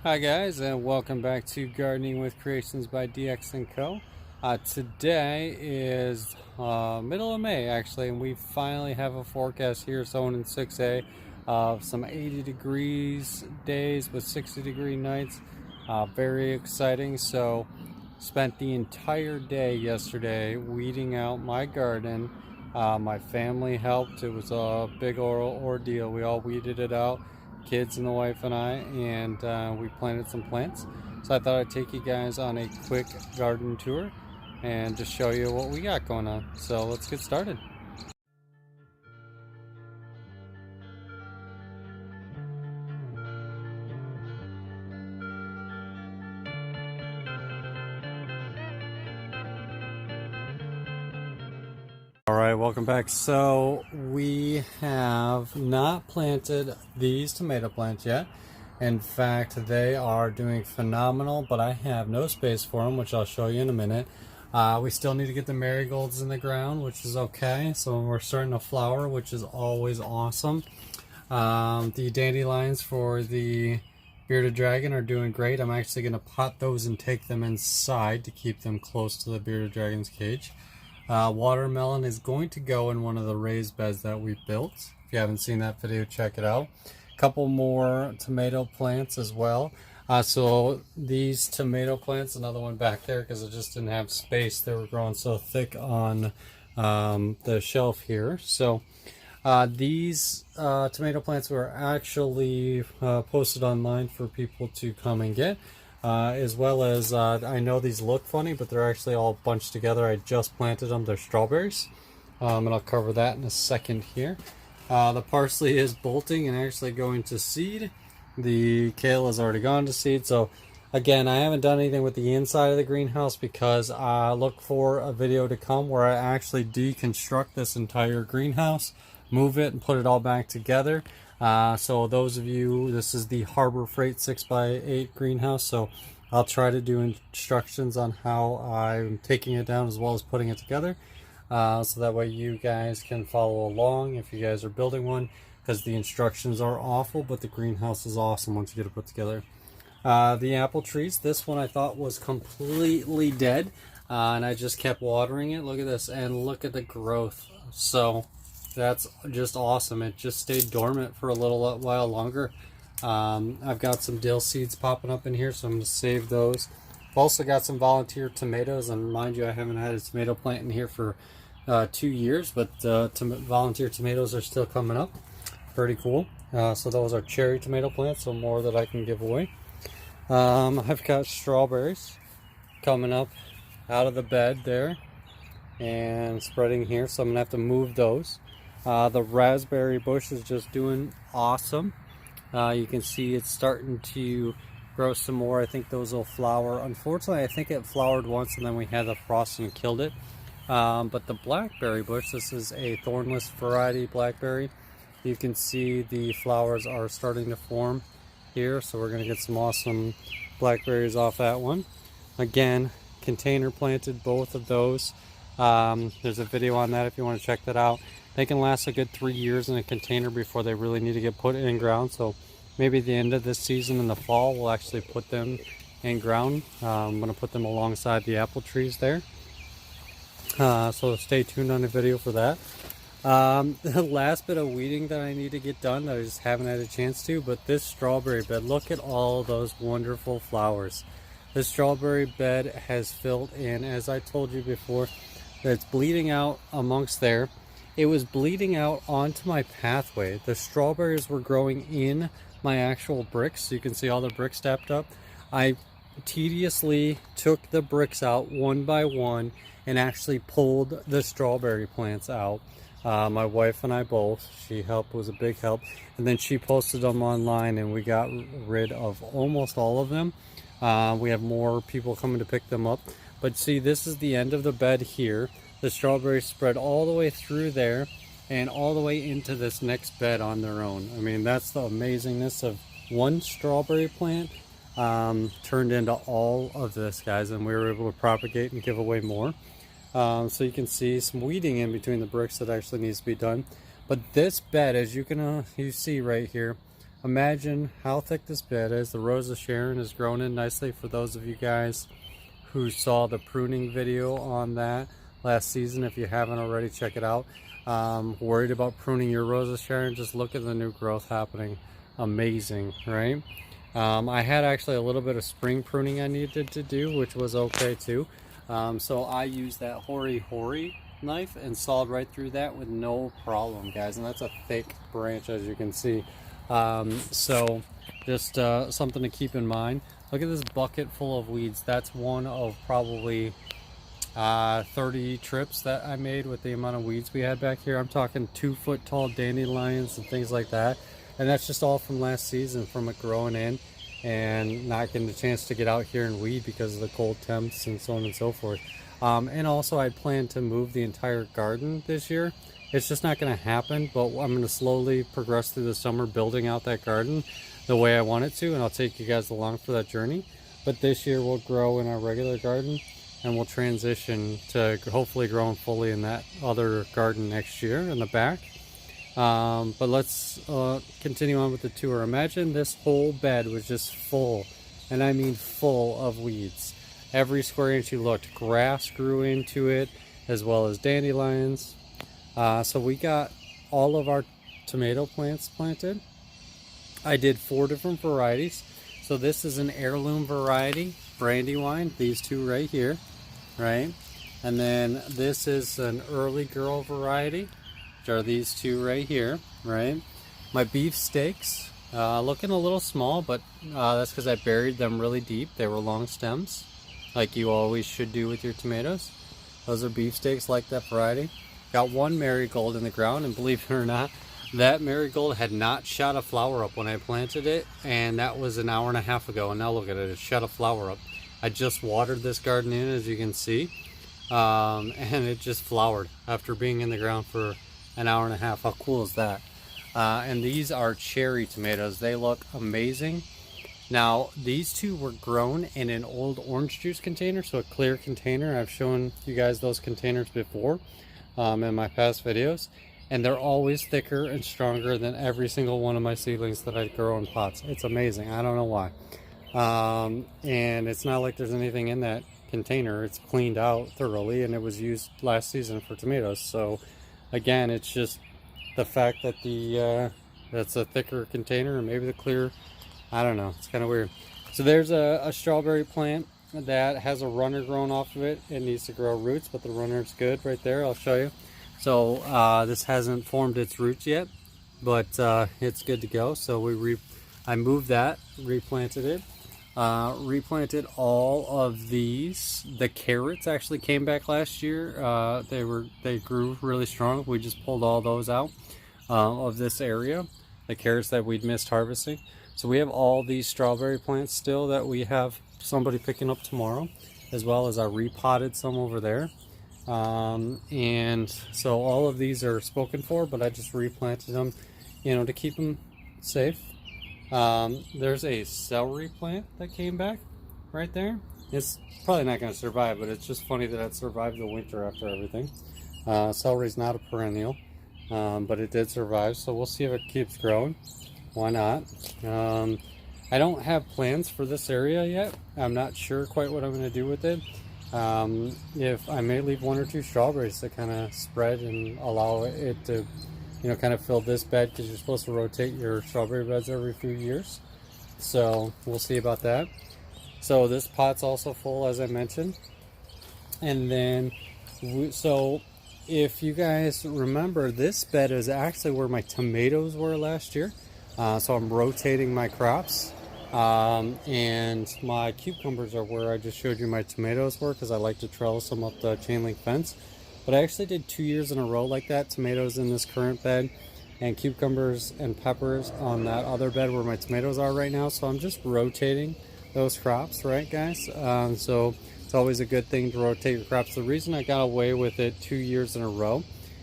Hi guys, and welcome back to Gardening with Creations by DX & Co. Today is middle of May actually, and we finally have a forecast here zone in 6A of some 80 degrees days with 60 degree nights. Very exciting. So spent the entire day yesterday weeding out my garden. My family helped. It was a big ordeal. We all weeded it out, kids and the wife and I, and we planted some plants. So I thought I'd take you guys on a quick garden tour and just show you what we got going on. So let's get started. All right, welcome back. So we have not planted these tomato plants yet. In fact, they are doing phenomenal, but I have no space for them, which I'll show you in a minute. We still need to get the marigolds in the ground, which is okay. So we're starting to flower, which is always awesome. The dandelions for the bearded dragon are doing great. I'm actually going to pot those and take them inside to keep them close to the bearded dragon's cage. Watermelon is going to go in one of the raised beds that we built. If you haven't seen that video, check it out. A couple more tomato plants as well. So these tomato plants, another one back there because I just didn't have space. They were growing so thick on the shelf here. So these tomato plants were actually posted online for people to come and get. As well as, I know these look funny, but they're actually all bunched together. I just planted them. They're strawberries. And I'll cover that in a second here. The parsley is bolting and actually going to seed. The kale has already gone to seed. So again, I haven't done anything with the inside of the greenhouse because I look for a video to come where I actually deconstruct this entire greenhouse, move it, and put it all back together. So those of you, this is the Harbor Freight 6x8 greenhouse, so I'll try to do instructions on how I'm taking it down as well as putting it together, so that way you guys can follow along if you guys are building one, because the instructions are awful, but the greenhouse is awesome once you get it put together. The apple trees, this one I thought was completely dead, and I just kept watering it. Look at this, and look at the growth. So that's just awesome. It just stayed dormant for a little while longer. I've got some dill seeds popping up in here, so I'm going to save those. I've also got some volunteer tomatoes, and mind you, I haven't had a tomato plant in here for 2 years, but volunteer tomatoes are still coming up. Pretty cool. So those are cherry tomato plants, so more that I can give away. I've got strawberries coming up out of the bed there and spreading here, so I'm going to have to move those. The raspberry bush is just doing awesome. You can see it's starting to grow some more. I think those will flower. Unfortunately, I think it flowered once and then we had the frost and killed it. But the blackberry bush, this is a thornless variety blackberry. You can see the flowers are starting to form here, so we're going to get some awesome blackberries off that one. Again, container planted both of those. There's a video on that if you want to check that out. They can last a good 3 years in a container before they really need to get put in ground. So maybe at the end of this season in the fall, we'll actually put them in ground. I'm going to put them alongside the apple trees there. So stay tuned on the video for that. The last bit of weeding that I need to get done that I just haven't had a chance to, but this strawberry bed, look at all those wonderful flowers. This strawberry bed has filled in, as I told you before, that it's bleeding out amongst there. It was bleeding out onto my pathway. The strawberries were growing in my actual bricks. So you can see all the bricks stacked up. I tediously took the bricks out one by one and actually pulled the strawberry plants out. My wife and I both. She helped, was a big help. And then she posted them online and we got rid of almost all of them. We have more people coming to pick them up. But see, this is the end of the bed here. The strawberries spread all the way through there and all the way into this next bed on their own. I mean, that's the amazingness of one strawberry plant turned into all of this, guys, and we were able to propagate and give away more. So you can see some weeding in between the bricks that actually needs to be done. But this bed, as you can you see right here, imagine how thick this bed is. The Rose of Sharon is grown in nicely. For those of you guys who saw the pruning video on that last season, if you haven't already, check it out. Worried about pruning your Rose of Sharon, just look at the new growth happening. Amazing, right? I had actually a little bit of spring pruning I needed to do, which was okay too. So I used that Hori Hori knife and sawed right through that with no problem, guys. And that's a thick branch, as you can see. So just something to keep in mind. Look at this bucket full of weeds. That's one of probably 30 trips that I made with the amount of weeds we had back here. I'm talking 2-foot tall dandelions and things like that. And that's just all from last season, from it growing in and not getting the chance to get out here and weed because of the cold temps and so on and so forth. And also I'd planned to move the entire garden this year. It's just not going to happen, but I'm going to slowly progress through the summer building out that garden the way I want it to, and I'll take you guys along for that journey. But this year we'll grow in our regular garden, and we'll transition to hopefully growing fully in that other garden next year in the back. But let's continue on with the tour. Imagine this whole bed was just full, and I mean full of weeds. Every square inch you looked, grass grew into it, as well as dandelions. So we got all of our tomato plants planted. I did 4 different varieties. So this is an heirloom variety, Brandywine, these two right here, right? And then this is an early girl variety, which are these two right here, right? My beef steaks, looking a little small, but that's because I buried them really deep. They were long stems, like you always should do with your tomatoes. Those are beef steaks, like that variety. Got one marigold in the ground, and believe it or not, that marigold had not shot a flower up when I planted it, and that was an hour and a half ago, and now look at it, it shot a flower up. I just watered this garden in, as you can see, and it just flowered after being in the ground for an hour and a half. How cool is that? And these are cherry tomatoes. They look amazing. Now, these two were grown in an old orange juice container, so a clear container. I've shown you guys those containers before in my past videos, and they're always thicker and stronger than every single one of my seedlings that I grow in pots. It's amazing. I don't know why. And it's not like there's anything in that container. It's cleaned out thoroughly, and it was used last season for tomatoes. So again, it's just the fact that that's a thicker container, and maybe the clear, I don't know, it's kind of weird. So there's a strawberry plant that has a runner growing off of it. It needs to grow roots, but the runner's good right there. I'll show you. So this hasn't formed its roots yet, but it's good to go. So I moved that, replanted it, replanted all of these. The carrots actually came back last year. They grew really strong. We just pulled all those out of this area, the carrots that we'd missed harvesting. So we have all these strawberry plants still that we have somebody picking up tomorrow, as well as I repotted some over there. And so all of these are spoken for, but I just replanted them, to keep them safe. There's a celery plant that came back right there. It's probably not going to survive, but it's just funny that it survived the winter after everything. Celery's not a perennial, but it did survive, so we'll see if it keeps growing. Why not? I don't have plans for this area yet. I'm not sure quite what I'm going to do with it. If I may leave 1 or 2 strawberries to kind of spread and allow it to, kind of fill this bed, because you're supposed to rotate your strawberry beds every few years. So we'll see about that. So this pot's also full, as I mentioned. And then, so if you guys remember, this bed is actually where my tomatoes were last year. So I'm rotating my crops. And my cucumbers are where I just showed you my tomatoes were, because I like to trellis them up the chain link fence. But I actually did 2 years in a row like that, tomatoes in this current bed and cucumbers and peppers on that other bed where my tomatoes are right now. So I'm just rotating those crops, right guys? So it's always a good thing to rotate your crops. The reason I got away with it 2 years in a row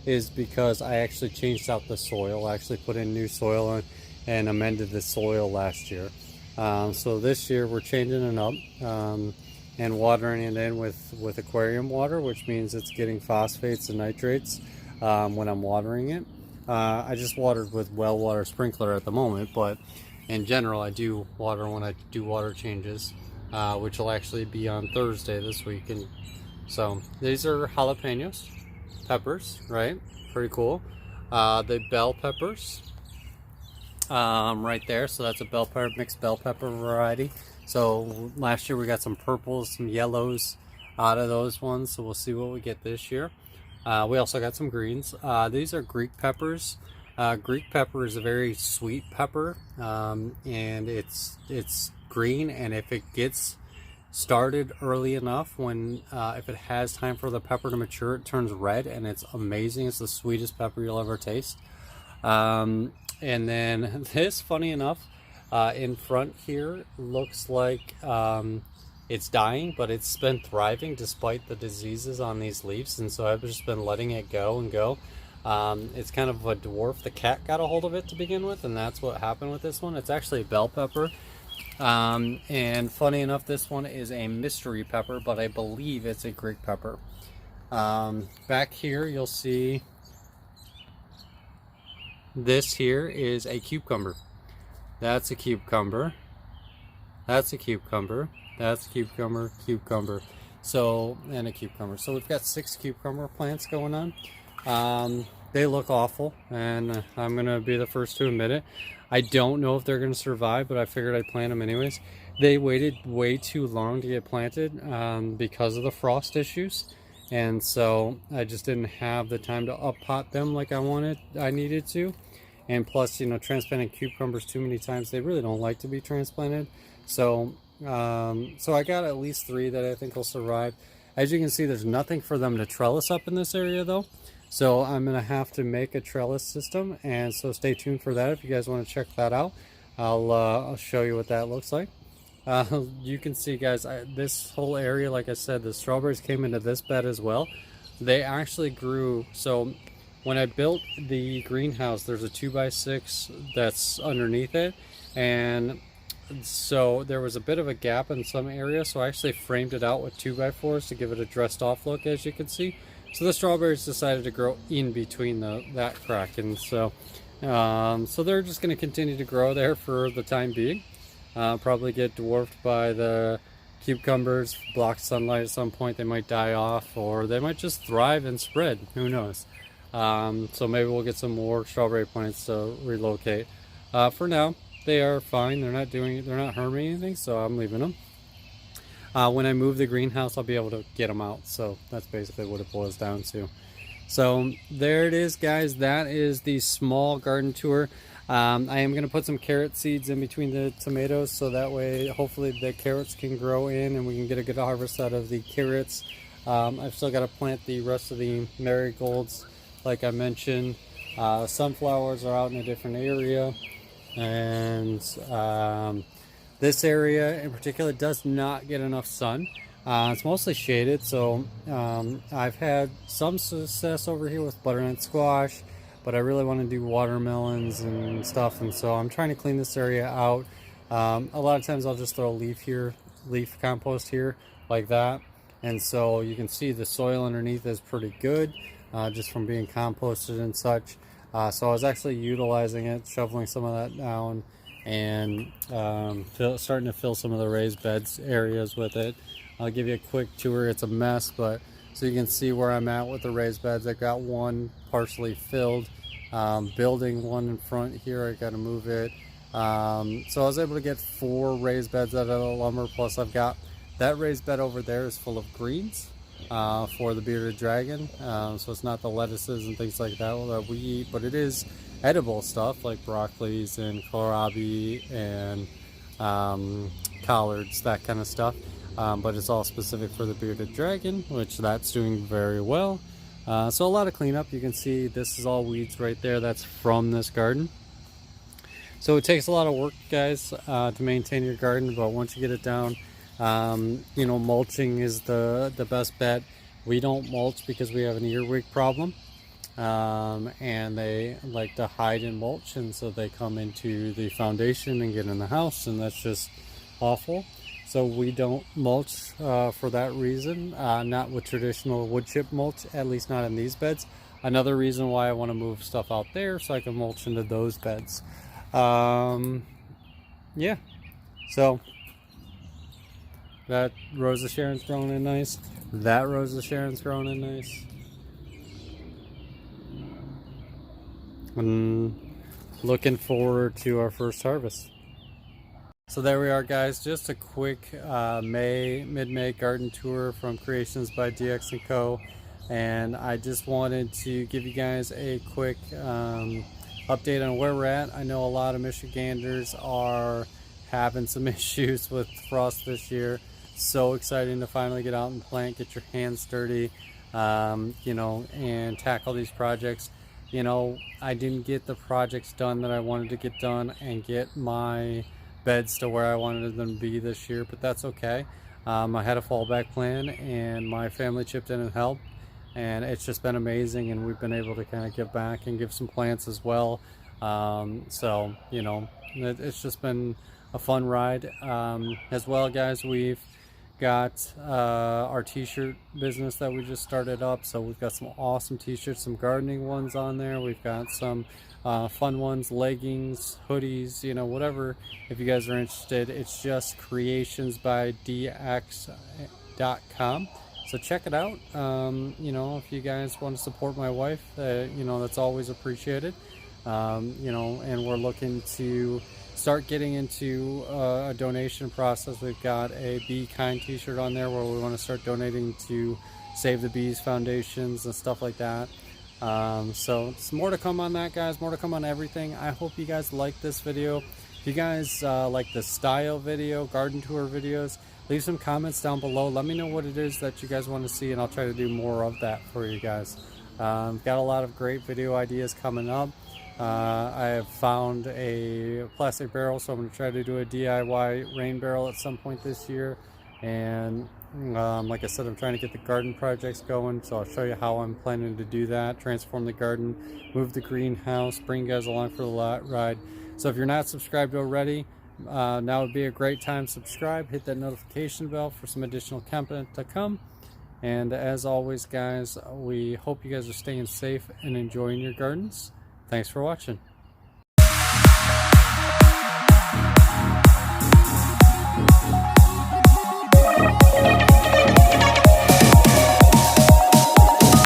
is because I actually changed out the soil. I actually put in new soil and amended the soil last year. So this year we're changing it up and watering it in with aquarium water, which means it's getting phosphates and nitrates when I'm watering it. I just watered with well water sprinkler at the moment, but in general, I do water when I do water changes, which will actually be on Thursday this week. And so these are jalapenos, peppers, right? Pretty cool. The bell peppers, right there. So that's a bell pepper, mixed bell pepper variety. So last year we got some purples, some yellows out of those ones. So we'll see what we get this year. We also got some greens. These are Greek peppers. Greek pepper is a very sweet pepper, and it's green, and if it gets started early enough, when if it has time for the pepper to mature, it turns red, and it's amazing. It's the sweetest pepper you'll ever taste. And then this, funny enough, in front here looks like it's dying, but it's been thriving despite the diseases on these leaves, and so I've just been letting it go and go. It's kind of a dwarf. The cat got a hold of it to begin with, and that's what happened with this one. It's actually a bell pepper. And funny enough, this one is a mystery pepper, but I believe it's a Greek pepper. Back here, you'll see this here is a cucumber. That's a cucumber. That's a cucumber. That's a cucumber, cucumber. So, and a cucumber. So we've got 6 cucumber plants going on. They look awful, and I'm going to be the first to admit it. I don't know if they're going to survive, but I figured I'd plant them anyways. They waited way too long to get planted because of the frost issues, and so I just didn't have the time to up-pot them like I needed to. And plus, you know, transplanting cucumbers too many times, they really don't like to be transplanted. So I got at least 3 that I think will survive. As you can see, there's nothing for them to trellis up in this area though. So I'm going to have to make a trellis system, and so stay tuned for that if you guys want to check that out. I'll show you what that looks like. You can see, guys, this whole area, like I said, the strawberries came into this bed as well. They actually grew, so when I built the greenhouse, there's a 2x6 that's underneath it, and so there was a bit of a gap in some areas, so I actually framed it out with 2x4s to give it a dressed off look, as you can see. So the strawberries decided to grow in between that crack, and so they're just going to continue to grow there for the time being. Probably get dwarfed by the cucumbers, block sunlight at some point. They might die off, or they might just thrive and spread. Who knows? So maybe we'll get some more strawberry plants to relocate. For now, they are fine. They're not harming anything, so I'm leaving them. When I move the greenhouse, I'll be able to get them out. So that's basically what it boils down to. So there it is, guys. That is the small garden tour. I am going to put some carrot seeds in between the tomatoes, so that way hopefully the carrots can grow in and we can get a good harvest out of the carrots. I've still got to plant the rest of the marigolds, like I mentioned. Sunflowers are out in a different area, and this area in particular does not get enough sun. It's mostly shaded, so I've had some success over here with butternut squash, but I really want to do watermelons and stuff, and so I'm trying to clean this area out. A lot of times I'll just throw leaf compost here like that, and so you can see the soil underneath is pretty good, just from being composted and such. So I was actually utilizing it, shoveling some of that down, and starting to fill some of the raised beds areas with it. I'll give you a quick tour. It's a mess, but so you can see where I'm at with the raised beds. I've got one partially filled, building one in front here. I got to move it. So I was able to get 4 raised beds out of the lumber, plus I've got that raised bed over there is full of greens for the bearded dragon. So it's not the lettuces and things like that we eat, but it is edible stuff like broccolis and kohlrabi and collards, that kind of stuff. But it's all specific for the bearded dragon, which that's doing very well. So a lot of cleanup. You can see this is all weeds right there. That's from this garden. So it takes a lot of work, guys, to maintain your garden, but once you get it down, you know, mulching is the best bet. We don't mulch because we have an earwig problem. And they like to hide in mulch, and so they come into the foundation and get in the house, and that's just awful. So we don't mulch for that reason, not with traditional wood chip mulch, at least not in these beds. Another reason why I want to move stuff out there so I can mulch into those beds. yeah, so that Rose of Sharon's growing in nice. That Rose of Sharon's growing in nice. And looking forward to our first harvest. So there we are, guys. Just a quick mid-May garden tour from Creations by DX & Co. And I just wanted to give you guys a quick update on where we're at. I know a lot of Michiganders are having some issues with frost this year. So exciting to finally get out and plant, get your hands dirty, you know, and tackle these projects. You know, I didn't get the projects done that I wanted to get done and get my beds to where I wanted them to be this year, but that's okay. I had a fallback plan and my family chipped in and helped, and it's just been amazing, and we've been able to kind of give back and give some plants as well. So, you know, it's just been a fun ride. As well, guys, we've got our t-shirt business that we just started up, so we've got some awesome t-shirts, some gardening ones on there. We've got some fun ones, leggings, hoodies, you know, whatever. If you guys are interested, it's just creationsbydx.com, so check it out. You know, if you guys want to support my wife, you know, that's always appreciated. You know, and we're looking to start getting into a donation process. We've got a Be Kind t-shirt on there where we want to start donating to Save the Bees foundations and stuff like that. So it's more to come on that, guys, more to come on everything. I hope you guys like this video. If you guys like the style video, garden tour videos, leave some comments down below. Let me know what it is that you guys want to see, and I'll try to do more of that for you guys. Got a lot of great video ideas coming up. I have found a plastic barrel, so I'm going to try to do a DIY rain barrel at some point this year. And like I said, I'm trying to get the garden projects going, so I'll show you how I'm planning to do that. Transform the garden, move the greenhouse, bring you guys along for the ride. So if you're not subscribed already, now would be a great time to subscribe. Hit that notification bell for some additional content to come. And as always, guys, we hope you guys are staying safe and enjoying your gardens. Thanks for watching.